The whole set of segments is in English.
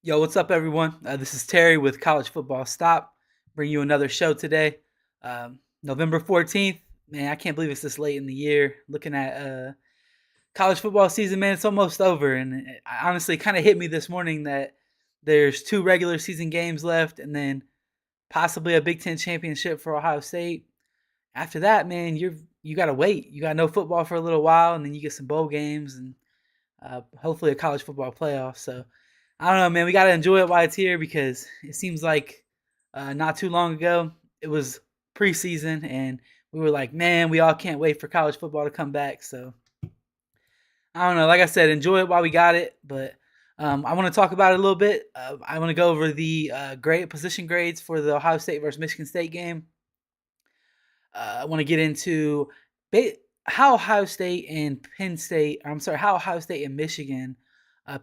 Yo, what's up, everyone? This is Terry with College Football Stop. Bring you another show today. November 14th. Man, I can't believe it's this late in the year. Looking at college football season, man, it's almost over. And it honestly kind of hit me this morning that there's two regular season games left and then possibly a Big Ten championship for Ohio State. After that, man, you got to wait. You got no football for a little while, and then you get some bowl games and hopefully a college football playoff. So I don't know, man. We got to enjoy it while it's here because it seems like not too long ago it was preseason and we were like, man, we all can't wait for college football to come back. So I don't know. Like I said, enjoy it while we got it. But I want to talk about it a little bit. I want to go over the grade position grades for the Ohio State versus Michigan State game. I want to get into how Ohio State and Penn State. I'm sorry, how Ohio State and Michigan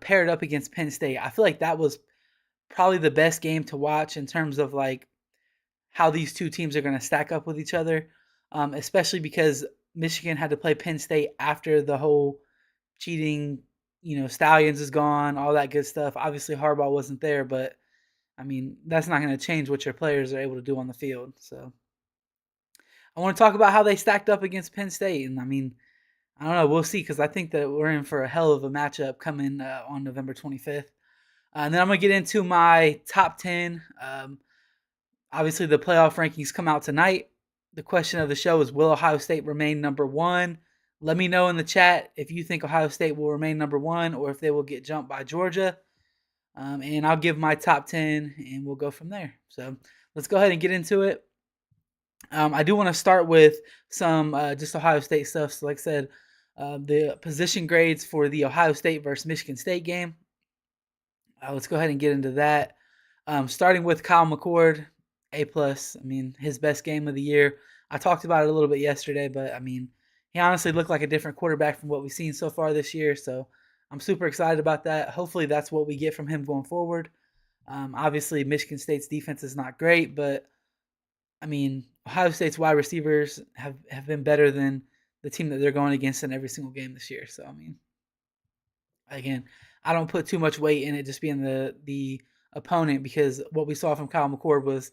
paired up against Penn State. I feel like that was probably the best game to watch in terms of like how these two teams are going to stack up with each other, especially because Michigan had to play Penn State after the whole cheating, Stallions is gone, all that good stuff. Obviously, Harbaugh wasn't there, but I mean, that's not going to change what your players are able to do on the field. So I want to talk about how they stacked up against Penn State. And I mean, I don't know. We'll see because I think that we're in for a hell of a matchup coming on November 25th. And then I'm going to get into my top 10. Obviously, the playoff rankings come out tonight. The question of the show is, will Ohio State remain number one? Let me know in the chat if you think Ohio State will remain number one or if they will get jumped by Georgia. And I'll give my top 10 and we'll go from there. So let's go ahead and get into it. I do want to start with some just Ohio State stuff. So like I said, the position grades for the Ohio State versus Michigan State game. Let's go ahead and get into that. Starting with Kyle McCord, A+. I mean, his best game of the year. I talked about it a little bit yesterday, but I mean, he honestly looked like a different quarterback from what we've seen so far this year. So I'm super excited about that. Hopefully that's what we get from him going forward. Obviously, Michigan State's defense is not great, but I mean, Ohio State's wide receivers have been better than the team that they're going against in every single game this year. So, I mean, again, I don't put too much weight in it just being the opponent because what we saw from Kyle McCord was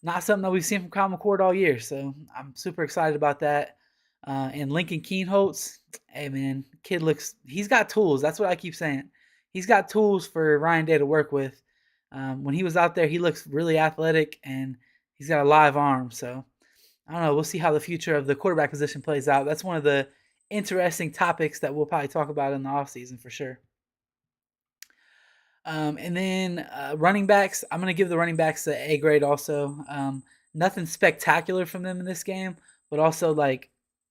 not something that we've seen from Kyle McCord all year. So I'm super excited about that. And Lincoln Keenholz, hey man, he's got tools. That's what I keep saying. He's got tools for Ryan Day to work with. When he was out there, he looks really athletic and he's got a live arm. So I don't know. We'll see how the future of the quarterback position plays out. That's one of the interesting topics that we'll probably talk about in the offseason for sure. And then running backs, I'm going to give the running backs the A grade also. Nothing spectacular from them in this game, but also like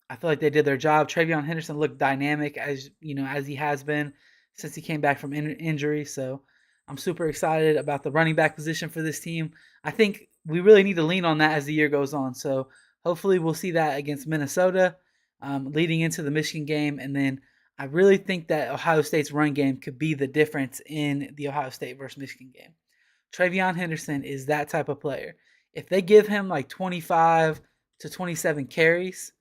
I feel like they did their job. Travion Henderson looked dynamic as he has been since he came back from injury. So I'm super excited about the running back position for this team. I think we really need to lean on that as the year goes on. So hopefully we'll see that against Minnesota leading into the Michigan game. And then I really think that Ohio State's run game could be the difference in the Ohio State versus Michigan game. Travion Henderson is that type of player. If they give him like 25 to 27 carries,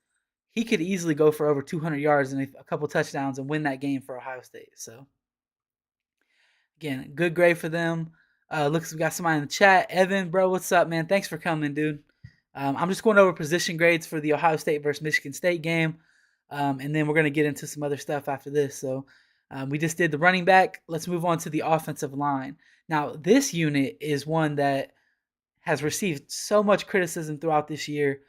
he could easily go for over 200 yards and a couple touchdowns and win that game for Ohio State. So, again, good grade for them. Looks we got somebody in the chat. Evan, bro, what's up, man? Thanks for coming, dude. I'm just going over position grades for the Ohio State versus Michigan State game. And then we're going to get into some other stuff after this. So we just did the running back. Let's move on to the offensive line. Now, this unit is one that has received so much criticism throughout this year,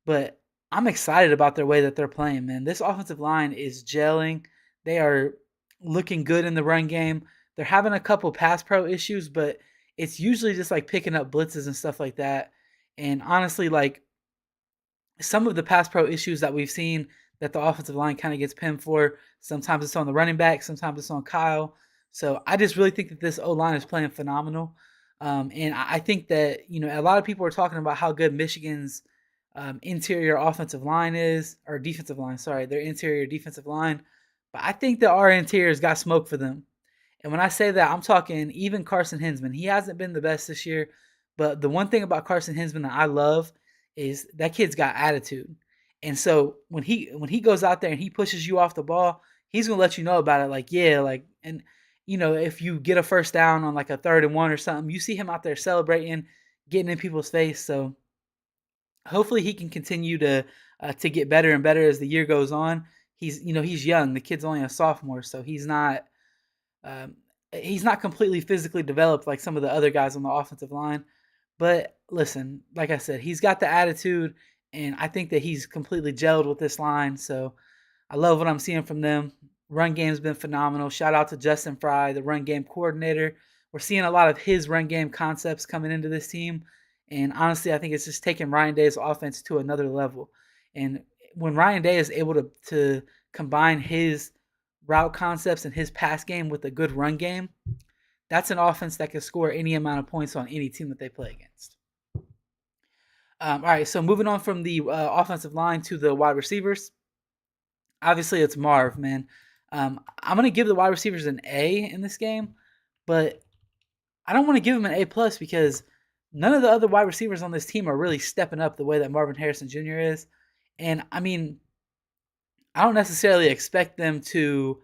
but I'm excited about their way that they're playing, man. This offensive line is gelling. They are looking good in the run game. They're having a couple pass pro issues, but it's usually just like picking up blitzes and stuff like that. And honestly, like some of the pass pro issues that we've seen that the offensive line kind of gets pinned for, sometimes it's on the running back, sometimes it's on Kyle. So I just really think that this O-line is playing phenomenal. And I think that, a lot of people are talking about how good Michigan's interior offensive line is, or defensive line, sorry, their interior defensive line. But I think that our interior's got smoke for them. And when I say that, I'm talking even Carson Hinsman. He hasn't been the best this year, but the one thing about Carson Hinsman that I love is that kid's got attitude. And so when he goes out there and he pushes you off the ball, he's gonna let you know about it. Like, yeah, like, and if you get a first down on like a 3rd and 1 or something, you see him out there celebrating, getting in people's face. So hopefully he can continue to get better and better as the year goes on. He's young. The kid's only a sophomore, so um, he's not completely physically developed like some of the other guys on the offensive line. But listen, like I said, he's got the attitude, and I think that he's completely gelled with this line. So I love what I'm seeing from them. Run game's been phenomenal. Shout out to Justin Fry, the run game coordinator. We're seeing a lot of his run game concepts coming into this team. And honestly, I think it's just taking Ryan Day's offense to another level. And when Ryan Day is able to combine his route concepts and his pass game with a good run game, that's an offense that can score any amount of points on any team that they play against. All right, so moving on from the offensive line to the wide receivers. Obviously, it's Marv, man. I'm going to give the wide receivers an A in this game, but I don't want to give him an A plus because none of the other wide receivers on this team are really stepping up the way that Marvin Harrison Jr. is. And I mean, I don't necessarily expect them to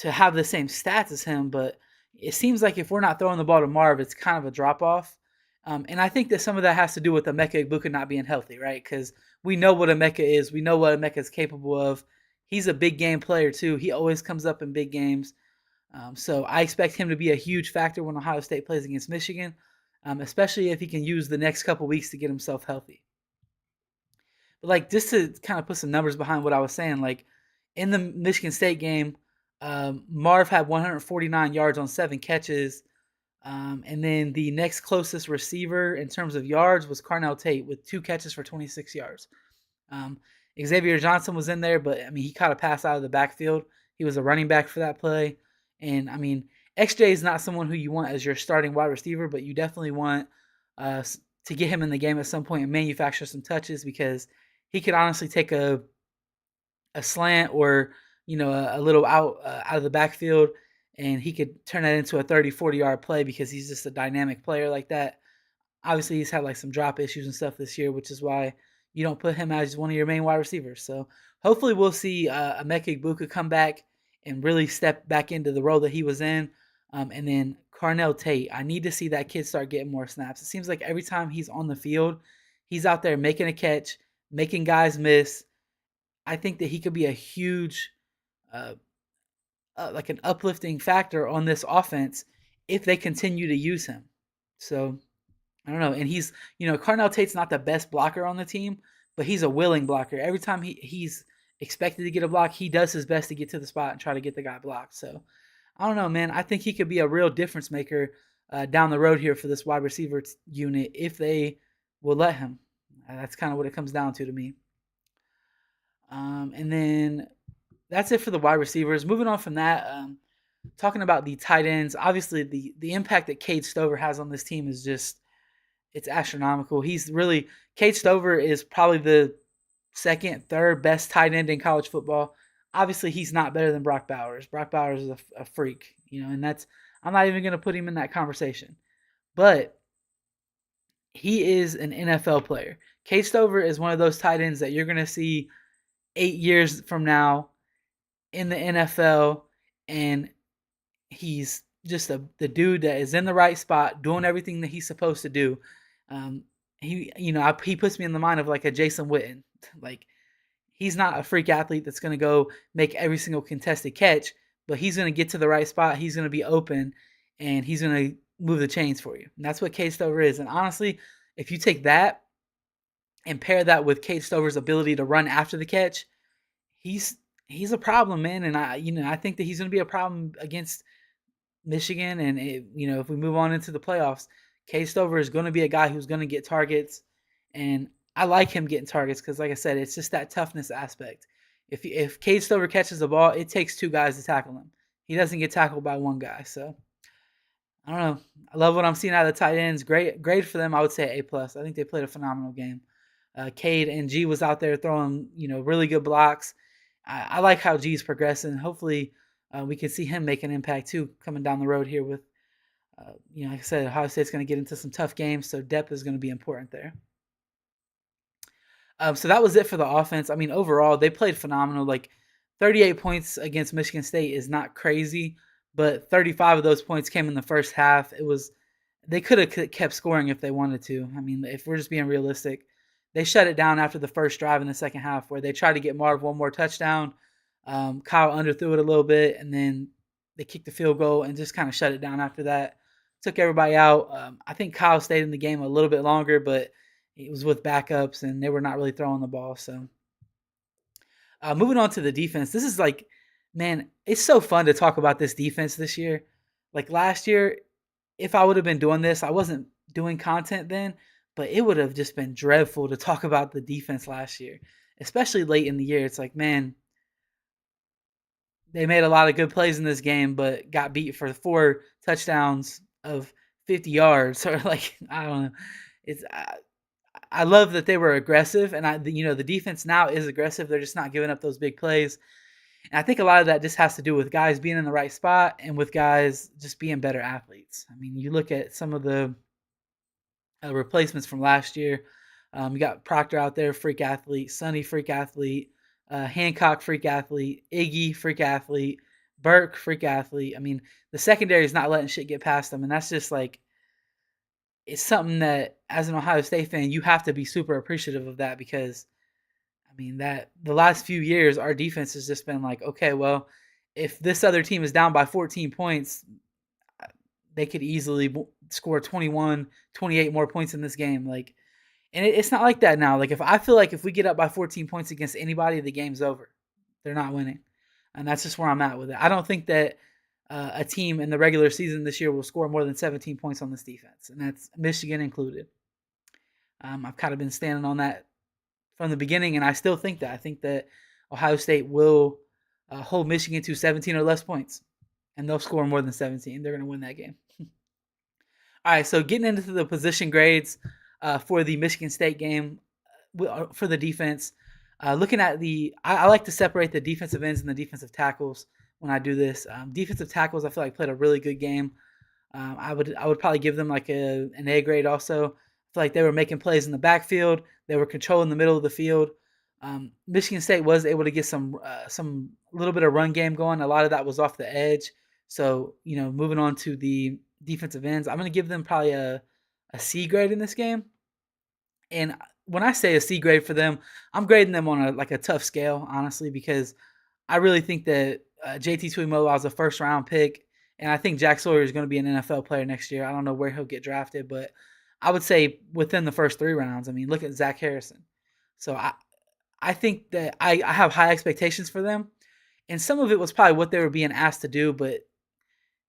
have the same stats as him, but it seems like if we're not throwing the ball to Marv, it's kind of a drop off. And I think that some of that has to do with Emeka Egbuka not being healthy, right? Because we know what Emeka is. We know what Emeka is capable of. He's a big game player, too. He always comes up in big games. So I expect him to be a huge factor when Ohio State plays against Michigan, especially if he can use the next couple weeks to get himself healthy. But, like, just to kind of put some numbers behind what I was saying, like, in the Michigan State game, Marv had 149 yards on 7 catches. And then the next closest receiver in terms of yards was Carnell Tate with 2 catches for 26 yards. Xavier Johnson was in there, but I mean, he caught a pass out of the backfield. He was a running back for that play. And I mean, XJ is not someone who you want as your starting wide receiver, but you definitely want to get him in the game at some point and manufacture some touches because he could honestly take a slant or a little out of the backfield, and he could turn that into a 30, 40-yard play because he's just a dynamic player like that. Obviously, he's had like some drop issues and stuff this year, which is why you don't put him as one of your main wide receivers. So hopefully we'll see Emeka Egbuka come back and really step back into the role that he was in. And then Carnell Tate, I need to see that kid start getting more snaps. It seems like every time he's on the field, he's out there making a catch, making guys miss. I think that he could be a huge like an uplifting factor on this offense if they continue to use him. So I don't know. And he's, Carnell Tate's not the best blocker on the team, but he's a willing blocker. Every time he's expected to get a block, he does his best to get to the spot and try to get the guy blocked. So I don't know, man. I think he could be a real difference maker down the road here for this wide receiver unit if they will let him. That's kind of what it comes down to me. And then that's it for the wide receivers. Moving on from that, talking about the tight ends, obviously the impact that Cade Stover has on this team is just, it's astronomical. Cade Stover is probably the second, third best tight end in college football. Obviously, he's not better than Brock Bowers. Brock Bowers is a freak, and I'm not even going to put him in that conversation. But he is an NFL player. Cade Stover is one of those tight ends that you're going to see 8 years from now in the NFL, and he's just the dude that is in the right spot, doing everything that he's supposed to do. He puts me in the mind of like a Jason Witten. Like, he's not a freak athlete that's going to go make every single contested catch, but he's going to get to the right spot. He's going to be open, and he's going to move the chains for you. And that's what Cade Stover is. And honestly, if you take that and pair that with Cade Stover's ability to run after the catch, he's a problem, man. And I think that he's going to be a problem against Michigan. And if we move on into the playoffs, Cade Stover is going to be a guy who's going to get targets, and I like him getting targets because, like I said, it's just that toughness aspect. If Cade Stover catches the ball, it takes 2 guys to tackle him. He doesn't get tackled by 1 guy. So I don't know. I love what I'm seeing out of the tight ends. Great for them. I would say A+. I think they played a phenomenal game. Cade and G was out there throwing really good blocks. I like how G's progressing. Hopefully, we can see him make an impact too coming down the road here with, like I said, Ohio State's going to get into some tough games, so depth is going to be important there. So that was it for the offense. I mean, overall, they played phenomenal. Like, 38 points against Michigan State is not crazy, but 35 of those points came in the first half. They could have kept scoring if they wanted to. I mean, if we're just being realistic, they shut it down after the first drive in the second half, where they tried to get Marv one more touchdown. Kyle underthrew it a little bit, and then they kicked the field goal and just kind of shut it down after that. Took everybody out. I think Kyle stayed in the game a little bit longer, but it was with backups, and they were not really throwing the ball. So moving on to the defense, this is like, man, it's so fun to talk about this defense this year. Like last year, if I would have been doing this, I wasn't doing content then, but it would have just been dreadful to talk about the defense last year, especially late in the year. It's like, man, they made a lot of good plays in this game, but got beat for 4 touchdowns of 50 yards, or like, I don't know. It's I love that they were aggressive, and the defense now is aggressive. They're just not giving up those big plays. And I think a lot of that just has to do with guys being in the right spot and with guys just being better athletes. I mean, you look at some of the replacements from last year. You got Proctor out there, freak athlete. Sonny, freak athlete. Hancock, freak athlete. Iggy, freak athlete. Burke, freak athlete. I mean, the secondary is not letting shit get past them, and that's just like, it's something that, as an Ohio State fan, you have to be super appreciative of that, because I mean, that the last few years, our defense has just been like, okay, well, if this other team is down by 14 points, they could easily score 21, 28 more points in this game. Like, and it's not like that now. Like, if I feel like if we get up by 14 points against anybody, the game's over. They're not winning. And that's just where I'm at with it. I don't think that a team in the regular season this year will score more than 17 points on this defense, and that's Michigan included. I've kind of been standing on that from the beginning, and I still think that. I think that Ohio State will hold Michigan to 17 or less points, and they'll score more than 17. They're going to win that game. All right, so getting into the position grades for the Michigan State game for the defense. Looking at I like to separate the defensive ends and the defensive tackles when I do this. Defensive tackles, I feel like played a really good game. I would probably give them like an A grade also. I feel like they were making plays in the backfield. They were controlling the middle of the field. Michigan State was able to get some little bit of run game going. A lot of that was off the edge. So, moving on to the defensive ends, I'm going to give them probably a C grade in this game. And when I say a C grade for them, I'm grading them on a tough scale, honestly, because I really think that JT Tuimoloau is a first round pick, and I think Jack Sawyer is going to be an NFL player next year. I don't know where he'll get drafted, but I would say within the first 3 rounds. I mean, look at Zach Harrison. So I think that I have high expectations for them, and some of it was probably what they were being asked to do, but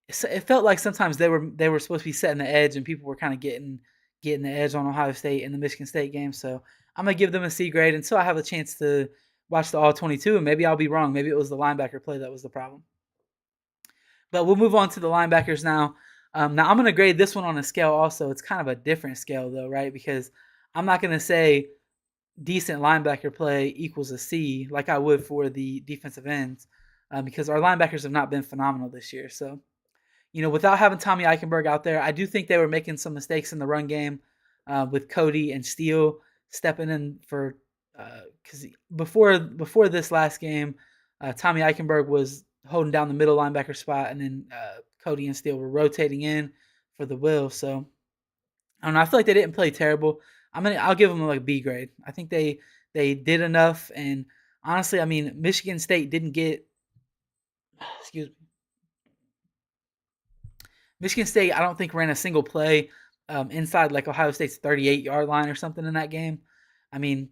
it felt like sometimes they were supposed to be setting the edge, and people were kind of getting the edge on Ohio State in the Michigan State game. So I'm going to give them a C grade until I have a chance to watch the All-22, and maybe I'll be wrong. Maybe it was the linebacker play that was the problem. But we'll move on to the linebackers now. Now, I'm going to grade this one on a scale also. It's kind of a different scale, though, right? Because I'm not going to say decent linebacker play equals a C like I would for the defensive ends, because our linebackers have not been phenomenal this year. So, without having Tommy Eichenberg out there, I do think they were making some mistakes in the run game with Cody and Steele stepping in for because before this last game, Tommy Eichenberg was holding down the middle linebacker spot, and then Cody and Steele were rotating in for the will. So I don't know. I feel like they didn't play terrible. I'll give them like a B grade. I think they did enough, and honestly, I mean, Michigan State didn't get. Excuse me. Michigan State, I don't think ran a single play inside like Ohio State's 38-yard line or something in that game. I mean,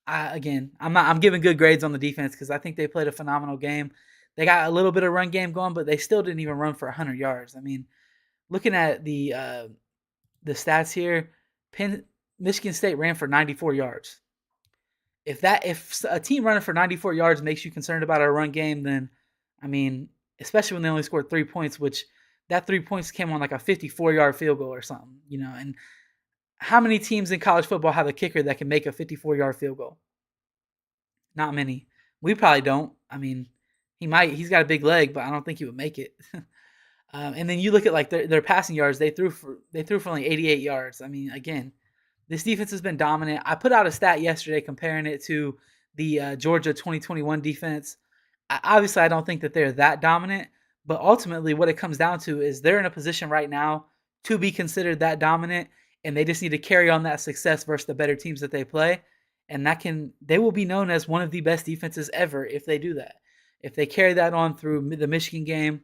I'm giving good grades on the defense because I think they played a phenomenal game. They got a little bit of run game going, but they still didn't even run for 100 yards. I mean, looking at the stats here, Michigan State ran for 94 yards. If a team running for 94 yards makes you concerned about our run game, then I mean, especially when they only scored 3 points, which that 3 points came on like a 54-yard field goal or something, and how many teams in college football have a kicker that can make a 54-yard field goal? Not many. We probably don't. I mean, he's got a big leg, but I don't think he would make it. And then you look at like their passing yards, they threw for only 88 yards. I mean, again, this defense has been dominant. I put out a stat yesterday comparing it to the Georgia 2021 defense. Obviously, I don't think that they're that dominant, But ultimately, what it comes down to is they're in a position right now to be considered that dominant, and they just need to carry on that success versus the better teams that they play. And they will be known as one of the best defenses ever if they do that. If they carry that on through the Michigan game,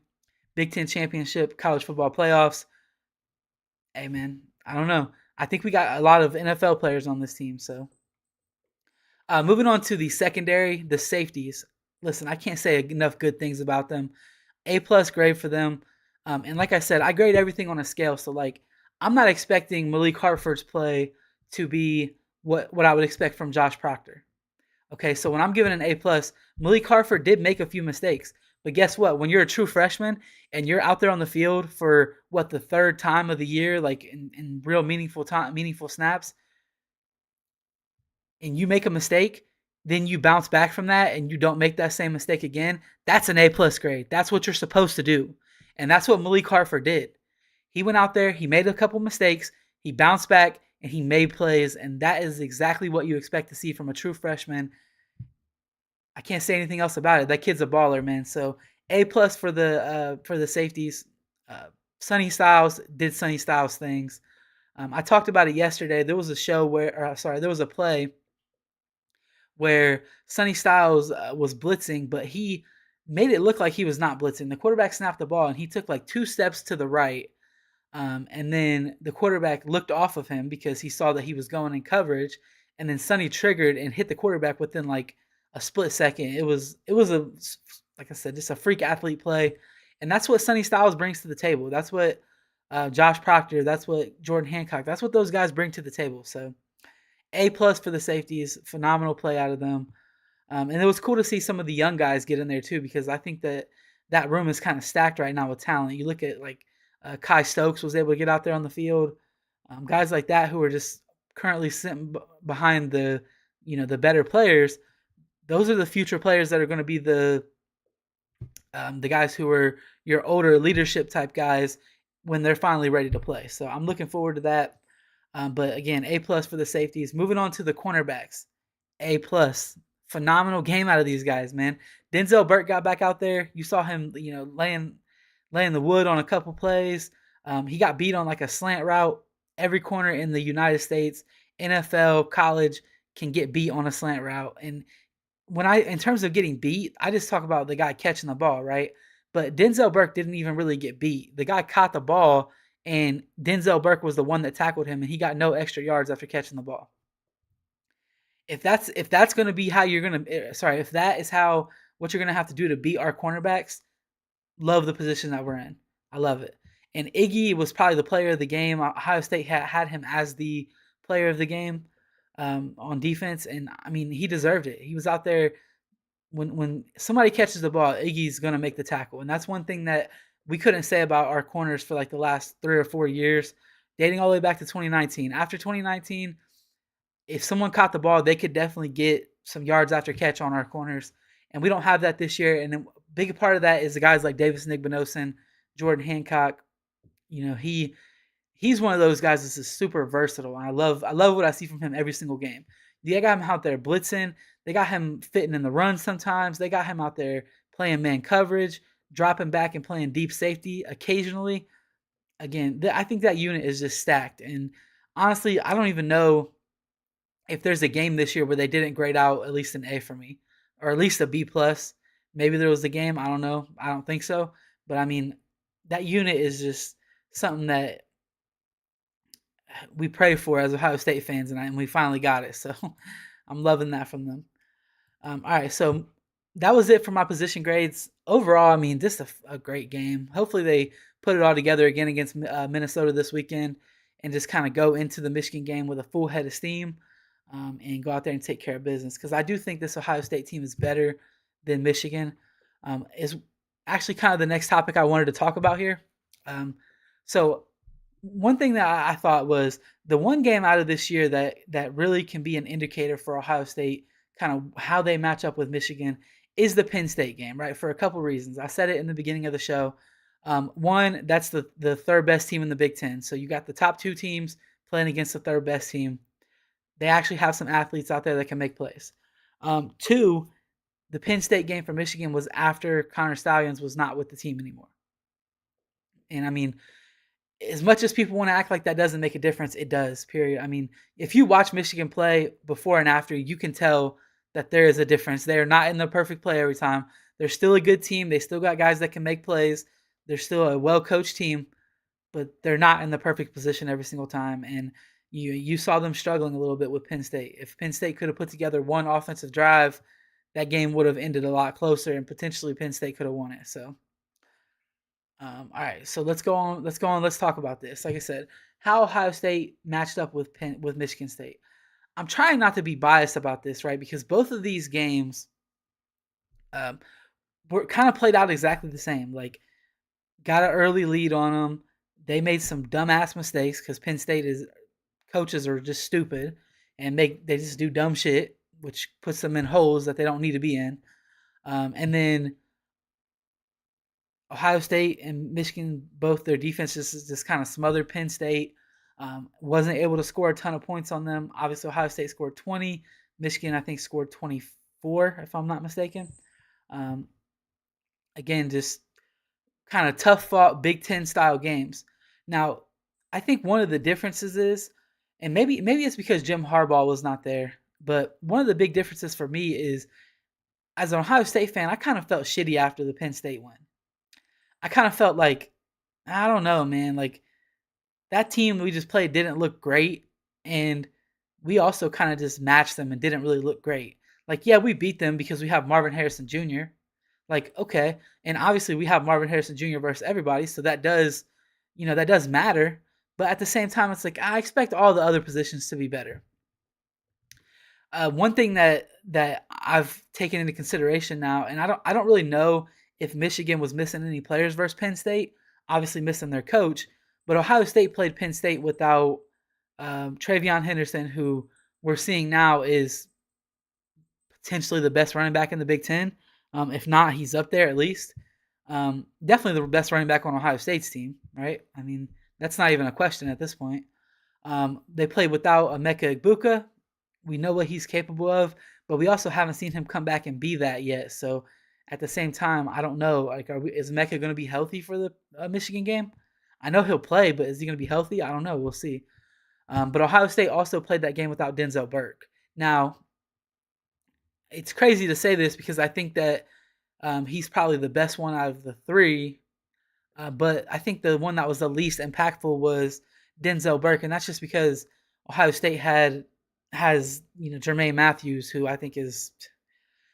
Big Ten championship, college football playoffs, hey man, I don't know. I think we got a lot of NFL players on this team. So moving on to the secondary, the safeties. Listen, I can't say enough good things about them. A+ grade for them. And like I said, I grade everything on a scale. So like, I'm not expecting Malik Hartford's play to be what I would expect from Josh Proctor. Okay, so when I'm giving an A+, Malik Hartford did make a few mistakes. But guess what? When you're a true freshman and you're out there on the field for the third time of the year, like in real meaningful snaps, and you make a mistake, then you bounce back from that and you don't make that same mistake again, that's an A+ grade. That's what you're supposed to do. And that's what Malik Hartford did. He went out there, he made a couple mistakes, he bounced back, and he made plays, and that is exactly what you expect to see from a true freshman. I can't say anything else about it. That kid's a baller, man. So A+ for the safeties. Sonny Styles did Sonny Styles things. I talked about it yesterday. There was a there was a play where Sonny Styles was blitzing, but he made it look like he was not blitzing. The quarterback snapped the ball, and he took like 2 steps to the right, and then the quarterback looked off of him because he saw that he was going in coverage, and then Sonny triggered and hit the quarterback within like a split second. It was a like I said, just a freak athlete play, and that's what Sonny Styles brings to the table. That's what Josh Proctor. That's what Jordan Hancock. That's what those guys bring to the table. So A+ for the safeties, phenomenal play out of them. And it was cool to see some of the young guys get in there too, because I think that room is kind of stacked right now with talent. You look at like Kai Stokes was able to get out there on the field. Guys like that who are just currently sitting behind the better players. Those are the future players that are going to be the guys who are your older leadership type guys when they're finally ready to play. So I'm looking forward to that. But again, A+ for the safeties. Moving on to the cornerbacks, A+. Phenomenal game out of these guys, man. Denzel Burke got back out there. You saw him, laying the wood on a couple plays. He got beat on like a slant route. Every corner in the United States, NFL, college, can get beat on a slant route. And in terms of getting beat, I just talk about the guy catching the ball, right? But Denzel Burke didn't even really get beat. The guy caught the ball, and Denzel Burke was the one that tackled him, and he got no extra yards after catching the ball. If that's going to be how you're going to if that is how what you're going to have to do to beat our cornerbacks, love the position that we're in. I love it. And Iggy was probably the player of the game. Ohio State had him as the player of the game on defense, and I mean he deserved it. He was out there when somebody catches the ball, Iggy's going to make the tackle, and that's one thing that we couldn't say about our corners for like the last 3 or 4 years, dating all the way back to 2019. After 2019, if someone caught the ball, they could definitely get some yards after catch on our corners, and we don't have that this year. And a big part of that is the guys like Davis Nigbinosin, Jordan Hancock. He's one of those guys that's just super versatile, and I love what I see from him every single game. They got him out there blitzing. They got him fitting in the run sometimes. They got him out there playing man coverage, dropping back and playing deep safety occasionally. Again, I think that unit is just stacked. And honestly, I don't even know if there's a game this year where they didn't grade out at least an A for me, or at least a B+. Maybe there was a game. I don't know. I don't think so. But I mean, that unit is just something that we pray for as Ohio State fans, and we finally got it. So I'm loving that from them. All right, so that was it for my position grades. Overall, I mean, just a great game. Hopefully they put it all together again against Minnesota this weekend and just kind of go into the Michigan game with a full head of steam and go out there and take care of business. Because I do think this Ohio State team is better than Michigan. Is actually kind of the next topic I wanted to talk about here. So one thing that I thought was the one game out of this year that really can be an indicator for Ohio State, kind of how they match up with Michigan, is the Penn State game, right? For a couple reasons. I said it in the beginning of the show. One, that's the third best team in the Big Ten. So you got the top 2 teams playing against the third best team. They actually have some athletes out there that can make plays. 2, the Penn State game for Michigan was after Connor Stallions was not with the team anymore. And I mean, as much as people want to act like that doesn't make a difference, it does, period. I mean, if you watch Michigan play before and after, you can tell that there is a difference. They are not in the perfect play every time. They're still a good team. They still got guys that can make plays. They're still a well-coached team, but they're not in the perfect position every single time. And you saw them struggling a little bit with Penn State. If Penn State could have put together one offensive drive, that game would have ended a lot closer, and potentially Penn State could have won it. So all right, so let's go on. Let's go on. Let's talk about this. Like I said, how Ohio State matched up with Michigan State. I'm trying not to be biased about this, right? Because both of these games um, were kind of played out exactly the same. Like, got an early lead on them. They made some dumbass mistakes because Penn State is coaches are just stupid and they just do dumb shit, which puts them in holes that they don't need to be in. And then Ohio State and Michigan, both their defenses just kind of smothered Penn State. Wasn't able to score a ton of points on them. Obviously, Ohio State scored 20. Michigan, I think, scored 24, if I'm not mistaken. Um, again, just kind of tough fought Big Ten style games. Now, I think one of the differences is, and maybe it's because Jim Harbaugh was not there, but one of the big differences for me is, as an Ohio State fan, I kind of felt shitty after the Penn State win. I kind of felt like, I don't know, man, like that team we just played didn't look great, and we also kind of just matched them and didn't really look great. Like, yeah, we beat them because we have Marvin Harrison Jr. Like, okay, and obviously we have Marvin Harrison Jr. versus everybody, so that does, that does matter. But at the same time, it's like I expect all the other positions to be better. One thing that I've taken into consideration now, and I don't really know if Michigan was missing any players versus Penn State. Obviously, missing their coach, but Ohio State played Penn State without Travion Henderson, who we're seeing now is potentially the best running back in the Big Ten. If not, he's up there at least. Definitely the best running back on Ohio State's team, right? I mean, that's not even a question at this point. They played without Emeka Egbuka. We know what he's capable of, but we also haven't seen him come back and be that yet. So at the same time, I don't know. Like, is Emeka going to be healthy for the Michigan game? I know he'll play, but is he going to be healthy? I don't know. We'll see. But Ohio State also played that game without Denzel Burke. Now, it's crazy to say this because I think that he's probably the best one out of the three. But I think the one that was the least impactful was Denzel Burke, and that's just because Ohio State has Jermaine Matthews, who I think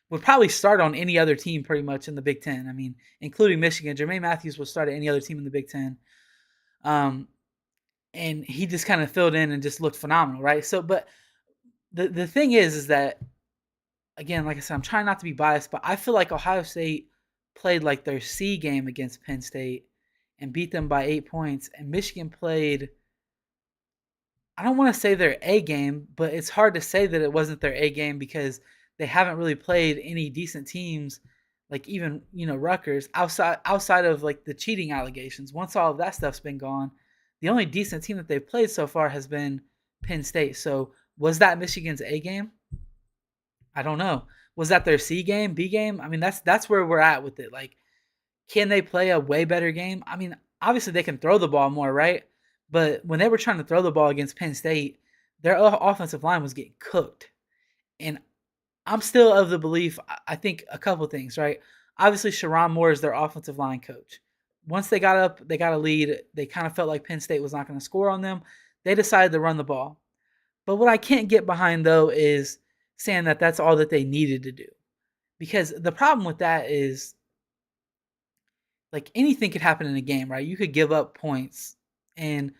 would probably start on any other team pretty much in the Big Ten. I mean, including Michigan, Jermaine Matthews would start at any other team in the Big Ten. And he just kind of filled in and just looked phenomenal, right? So, but the thing is that, again, like I said, I'm trying not to be biased, but I feel like Ohio State played like their C game against Penn State and beat them by 8 points, and Michigan played, I don't want to say their A game, but it's hard to say that it wasn't their A game because they haven't really played any decent teams, like even Rutgers, outside of like the cheating allegations. Once all of that stuff's been gone, the only decent team that they've played so far has been Penn State. So was that Michigan's A game? I don't know. Was that their C game, B game? I mean, that's where we're at with it. Like, can they play a way better game? I mean, obviously they can throw the ball more, right? But when they were trying to throw the ball against Penn State, their offensive line was getting cooked. And I'm still of the belief, I think a couple things, right? Obviously, Sharon Moore is their offensive line coach. Once they got up, they got a lead. They kind of felt like Penn State was not going to score on them. They decided to run the ball. But what I can't get behind, though, is saying that that's all that they needed to do. Because the problem with that is, like, anything could happen in a game, right? You could give up points. And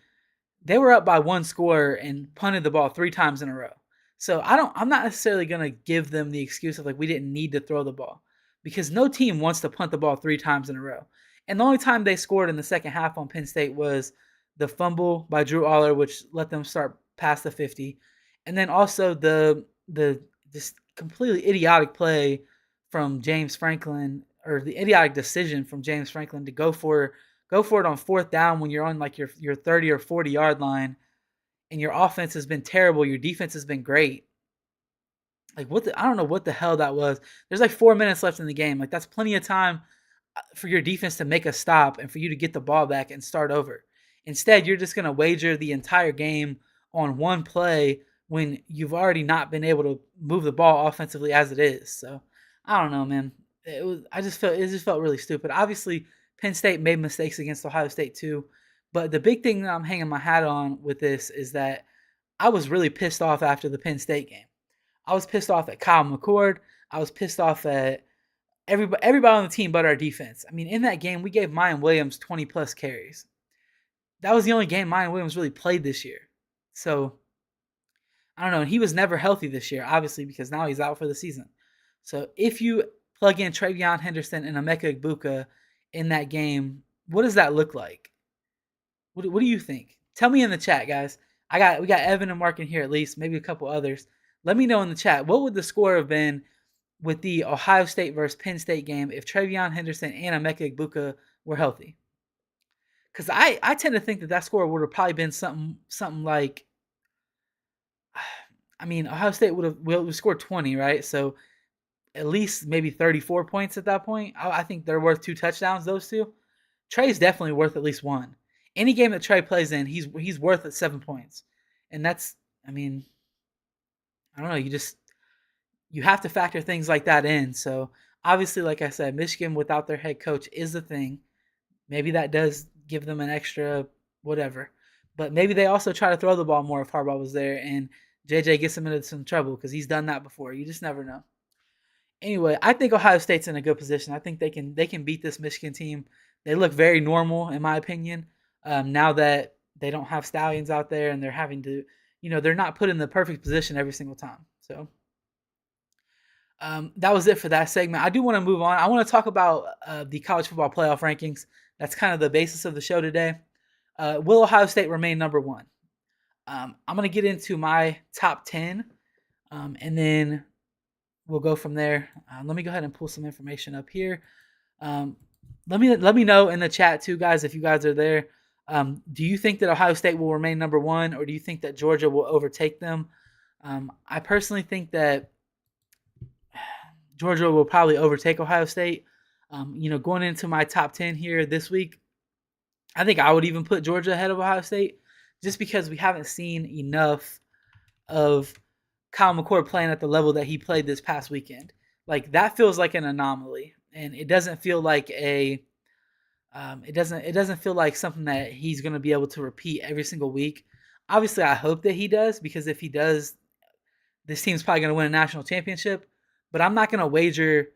they were up by one score and punted the ball 3 times in a row. So I'm not necessarily going to give them the excuse of like we didn't need to throw the ball, because no team wants to punt the ball 3 times in a row. And the only time they scored in the second half on Penn State was the fumble by Drew Aller, which let them start past the 50. And then also the this completely idiotic play from James Franklin, or the idiotic decision from James Franklin to go for it on 4th down when you're on like your 30 or 40 yard line, and your offense has been terrible, your defense has been great, Like I don't know what the hell that was. There's like 4 minutes left in the game. Like that's plenty of time for your defense to make a stop and for you to get the ball back and start over. Instead, you're just going to wager the entire game on one play when you've already not been able to move the ball offensively as it is. So I don't know, man. It just felt really stupid. Obviously, Penn State made mistakes against Ohio State too, but the big thing that I'm hanging my hat on with this is that I was really pissed off after the Penn State game. I was pissed off at Kyle McCord. I was pissed off at everybody on the team but our defense. I mean, in that game, we gave Mayan Williams 20 plus carries. That was the only game Mayan Williams really played this year. So I don't know. He was never healthy this year, obviously, because now he's out for the season. So if you plug in Travion Henderson and Emeka Egbuka in that game, what does that look like? What do you think? Tell me in the chat, guys. We got Evan and Mark in here at least, maybe a couple others. Let me know in the chat. What would the score have been with the Ohio State versus Penn State game if Travion Henderson and Emeka Egbuka were healthy? Because I tend to think that score would have probably been something like, I mean, Ohio State would have scored 20, right? So at least maybe 34 points at that point. I think they're worth 2 touchdowns, those two. Trey's definitely worth at least one. Any game that Trey plays in, he's worth at 7 points. And that's, I mean, I don't know, you have to factor things like that in. So obviously, like I said, Michigan without their head coach is the thing. Maybe that does give them an extra whatever. But maybe they also try to throw the ball more if Harbaugh was there and JJ gets him into some trouble because he's done that before. You just never know. Anyway, I think Ohio State's in a good position. I think they can beat this Michigan team. They look very normal in my opinion. Now that they don't have Stallions out there and they're having to, they're not put in the perfect position every single time. So that was it for that segment. I do want to move on. I want to talk about the college football playoff rankings. That's kind of the basis of the show today. Will Ohio State remain number one? I'm going to get into my top 10, and then we'll go from there. Let me go ahead and pull some information up here. Let me know in the chat too, guys, if you guys are there. Do you think that Ohio State will remain number one, or do you think that Georgia will overtake them? I personally think that Georgia will probably overtake Ohio State. Going into my top 10 here this week, I think I would even put Georgia ahead of Ohio State just because we haven't seen enough of Kyle McCord playing at the level that he played this past weekend. Like that feels like an anomaly, and it doesn't feel like it doesn't feel like something that he's going to be able to repeat every single week. Obviously, I hope that he does, because if he does, this team's probably going to win a national championship. But I'm not going to wager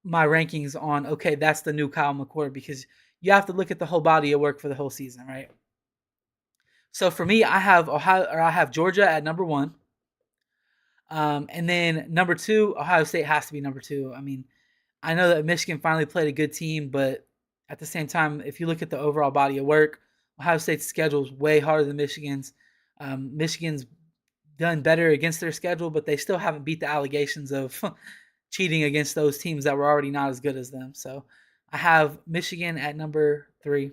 my rankings on, okay, that's the new Kyle McCord, because you have to look at the whole body of work for the whole season, right? So for me, I have Georgia at number one. And then number two, Ohio State has to be number two. I mean, I know that Michigan finally played a good team, but at the same time, if you look at the overall body of work, Ohio State's schedule is way harder than Michigan's. Michigan's done better against their schedule, but they still haven't beat the allegations of cheating against those teams that were already not as good as them. So I have Michigan at number three.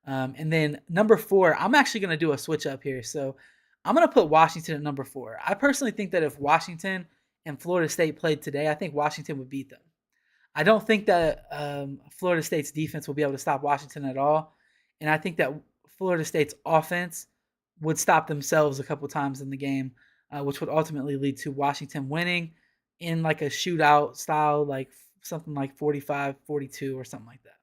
And then number four, I'm actually going to do a switch up here. So I'm going to put Washington at number four. I personally think that if Washington and Florida State played today, I think Washington would beat them. I don't think that Florida State's defense will be able to stop Washington at all. And I think that Florida State's offense would stop themselves a couple times in the game, which would ultimately lead to Washington winning in like a shootout style, like something like 45-42 or something like that.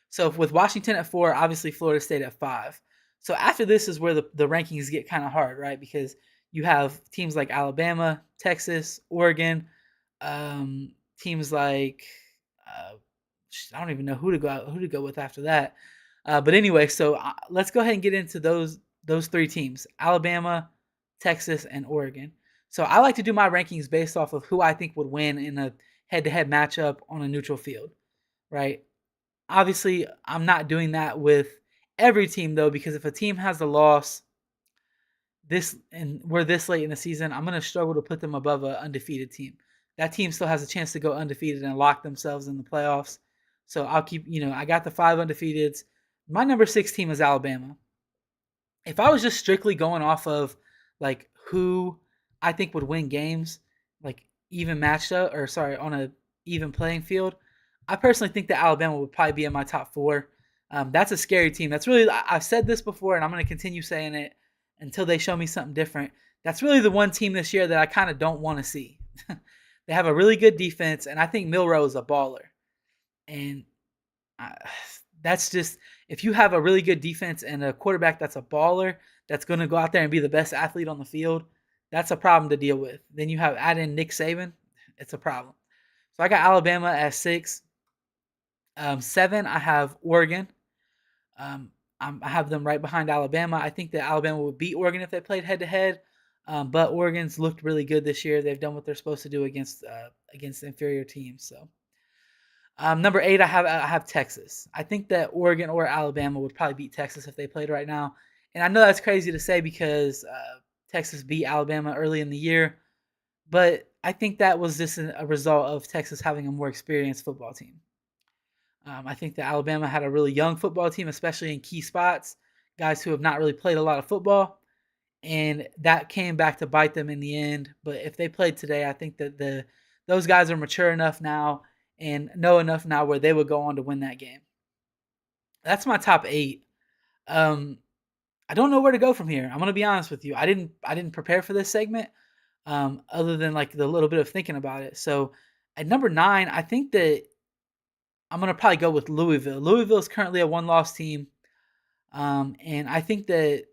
So with Washington at four, obviously Florida State at five. So after this is where the rankings get kind of hard, right? Because you have teams like Alabama, Texas, Oregon, teams like I don't even know who to go with after that. But anyway, so let's go ahead and get into those three teams: Alabama, Texas, and Oregon. So I like to do my rankings based off of who I think would win in a head-to-head matchup on a neutral field, right? Obviously, I'm not doing that with every team though, because if a team has a loss and we're this late in the season, I'm going to struggle to put them above an undefeated team. That team still has a chance to go undefeated and lock themselves in the playoffs. So I'll keep, I got the 5 undefeateds. My number 6 team is Alabama. If I was just strictly going off of like who I think would win games, like even matched up, or sorry, on a even playing field. I personally think that Alabama would probably be in my top four. That's a scary team. That's really, I've said this before, and I'm going to continue saying it until they show me something different. That's really the one team this year that I kind of don't want to see. They have a really good defense, and I think Milroe is a baller. And I, that's just, if you have a really good defense and a quarterback that's a baller, that's going to go out there and be the best athlete on the field, that's a problem to deal with. Then you have add in Nick Saban, it's a problem. So I got Alabama at 6. 7, I have Oregon. Um, I have them right behind Alabama. I think that Alabama would beat Oregon if they played head to head. But Oregon's looked really good this year. They've done what they're supposed to do against inferior teams. So number 8, I have Texas. I think that Oregon or Alabama would probably beat Texas if they played right now. And I know that's crazy to say because Texas beat Alabama early in the year, but I think that was just a result of Texas having a more experienced football team. I think that Alabama had a really young football team, especially in key spots, guys who have not really played a lot of football, and that came back to bite them in the end. But if they played today, I think that those guys are mature enough now and know enough now where they would go on to win that game. That's my top 8. Um, I don't know where to go from here. I'm gonna be honest with you. I didn't prepare for this segment, other than like the little bit of thinking about it. So at number 9, I think that I'm gonna probably go with Louisville. Louisville is currently a one-loss team, and I think that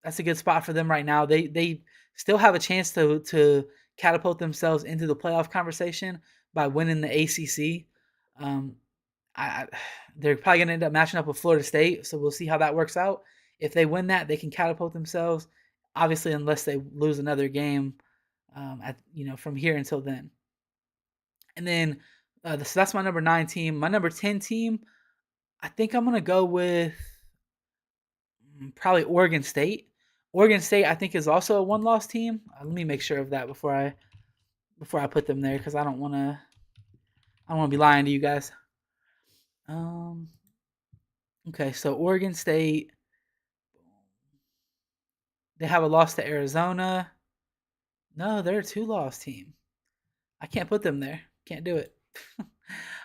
that's a good spot for them right now. They still have a chance to catapult themselves into the playoff conversation by winning the ACC. Um, I they're probably gonna end up matching up with Florida State, so we'll see how that works out. If they win that, they can catapult themselves. Obviously, unless they lose another game, from here until then. And then so that's my number 9 team. My number 10 team, I think I'm gonna go with probably Oregon State. Oregon State, I think, is also a one-loss team. Let me make sure of that before I put them there because I don't want to be lying to you guys. Um, okay, so Oregon State, they have a loss to Arizona. No, they're a two-loss team. I can't put them there. Can't do it.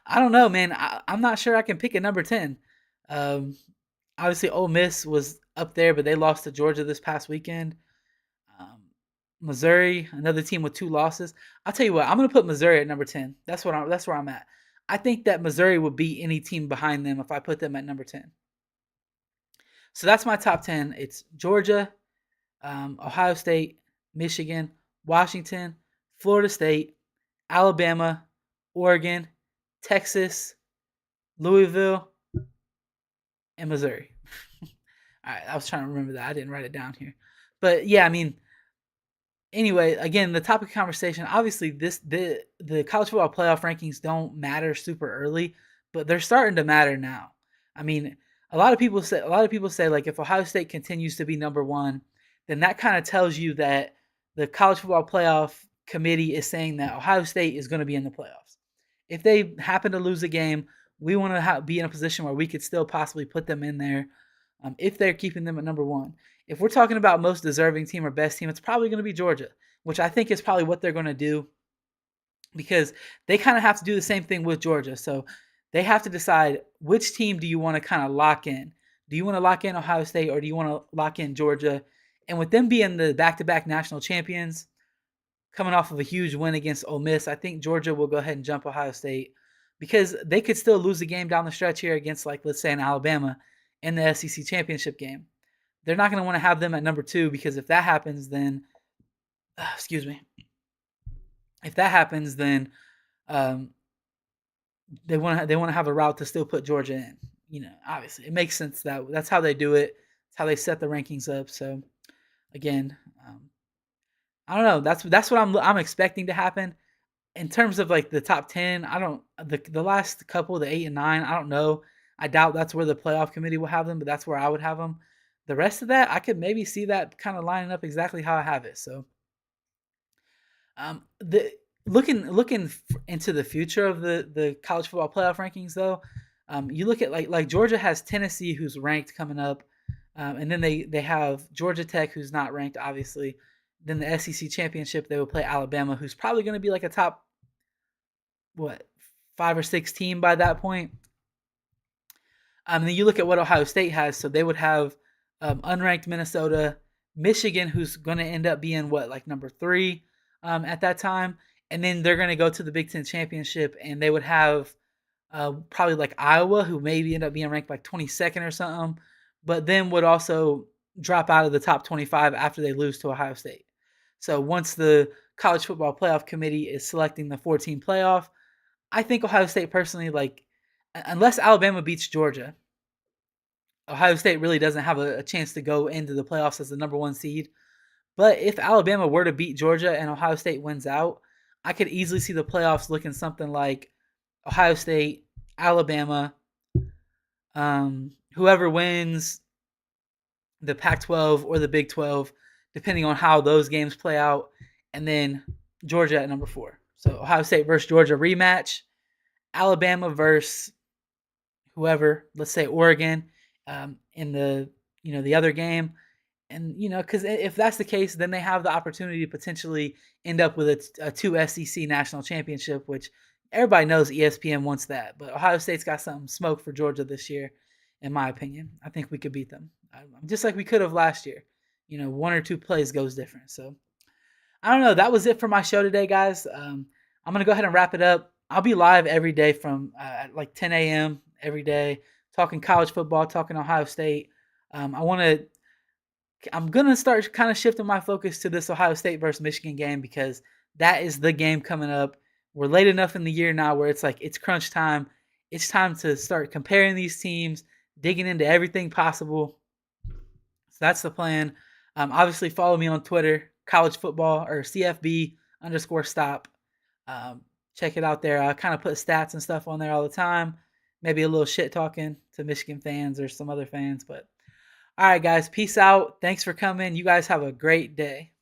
I don't know, man. I'm not sure I can pick a number 10. Um, Obviously, Ole Miss was up there, but they lost to Georgia this past weekend. Um, Missouri, another team with 2 losses. I'll tell you what, I'm going to put Missouri at number 10. That's where I'm at. I think that Missouri would beat any team behind them if I put them at number 10. So that's my top 10. It's Georgia, Ohio State, Michigan, Washington, Florida State, Alabama, Oregon, Texas, Louisville, and Missouri. All right, I was trying to remember that. I didn't write it down here. But yeah, I mean, anyway, again, the topic of conversation, obviously the college football playoff rankings don't matter super early, but they're starting to matter now. I mean, a lot of people say like if Ohio State continues to be number 1, then that kind of tells you that the college football playoff committee is saying that Ohio State is going to be in the playoffs. If they happen to lose a game, we want to be in a position where we could still possibly put them in there if they're keeping them at number 1. If we're talking about most deserving team or best team, it's probably going to be Georgia, which I think is probably what they're going to do because they kind of have to do the same thing with Georgia. So they have to decide which team do you want to kind of lock in. Do you want to lock in Ohio State or do you want to lock in Georgia? And with them being the back-to-back national champions, coming off of a huge win against Ole Miss, I think Georgia will go ahead and jump Ohio State because they could still lose the game down the stretch here against, like, let's say, an Alabama in the SEC championship game. They're not going to want to have them at number 2 because if that happens, then excuse me. If that happens, then they want to have a route to still put Georgia in. Obviously, it makes sense that that's how they do it. It's how they set the rankings up. So again, I don't know. That's what I'm expecting to happen in terms of like the top 10. I don't the last couple, the 8 and 9. I don't know. I doubt that's where the playoff committee will have them, but that's where I would have them. The rest of that, I could maybe see that kind of lining up exactly how I have it. So, the looking into the future of the college football playoff rankings, though, you look at like Georgia has Tennessee, who's ranked coming up, and then they have Georgia Tech, who's not ranked, obviously. then the SEC championship, they would play Alabama, who's probably going to be like a top, what, 5 or 6 team by that point. And then you look at what Ohio State has. So they would have unranked Minnesota, Michigan, who's going to end up being what, like number 3 at that time. And then they're going to go to the Big Ten championship, and they would have probably like Iowa, who maybe end up being ranked like 22nd or something, but then would also drop out of the top 25 after they lose to Ohio State. So once the College Football Playoff Committee is selecting the 14 playoff, I think Ohio State personally, like, unless Alabama beats Georgia, Ohio State really doesn't have a chance to go into the playoffs as the number 1 seed. But if Alabama were to beat Georgia and Ohio State wins out, I could easily see the playoffs looking something like Ohio State, Alabama, whoever wins the Pac-12 or the Big 12, depending on how those games play out, and then Georgia at number 4. So Ohio State versus Georgia rematch, Alabama versus whoever, let's say Oregon, in the other game. And, because if that's the case, then they have the opportunity to potentially end up with a 2 SEC national championship, which everybody knows ESPN wants that. But Ohio State's got something smoked for Georgia this year, in my opinion. I think we could beat them, just like we could have last year. 1 or 2 plays goes different. So I don't know. That was it for my show today, guys. I'm going to go ahead and wrap it up. I'll be live every day from at like 10 a.m. every day, talking college football, talking Ohio State. I'm going to start kind of shifting my focus to this Ohio State versus Michigan game, because that is the game coming up. We're late enough in the year now where it's like it's crunch time. It's time to start comparing these teams, digging into everything possible. So that's the plan. Obviously, follow me on Twitter, college football or CFB_stop. Check it out there. I kind of put stats and stuff on there all the time. Maybe a little shit talking to Michigan fans or some other fans. But all right, guys, peace out. Thanks for coming. You guys have a great day.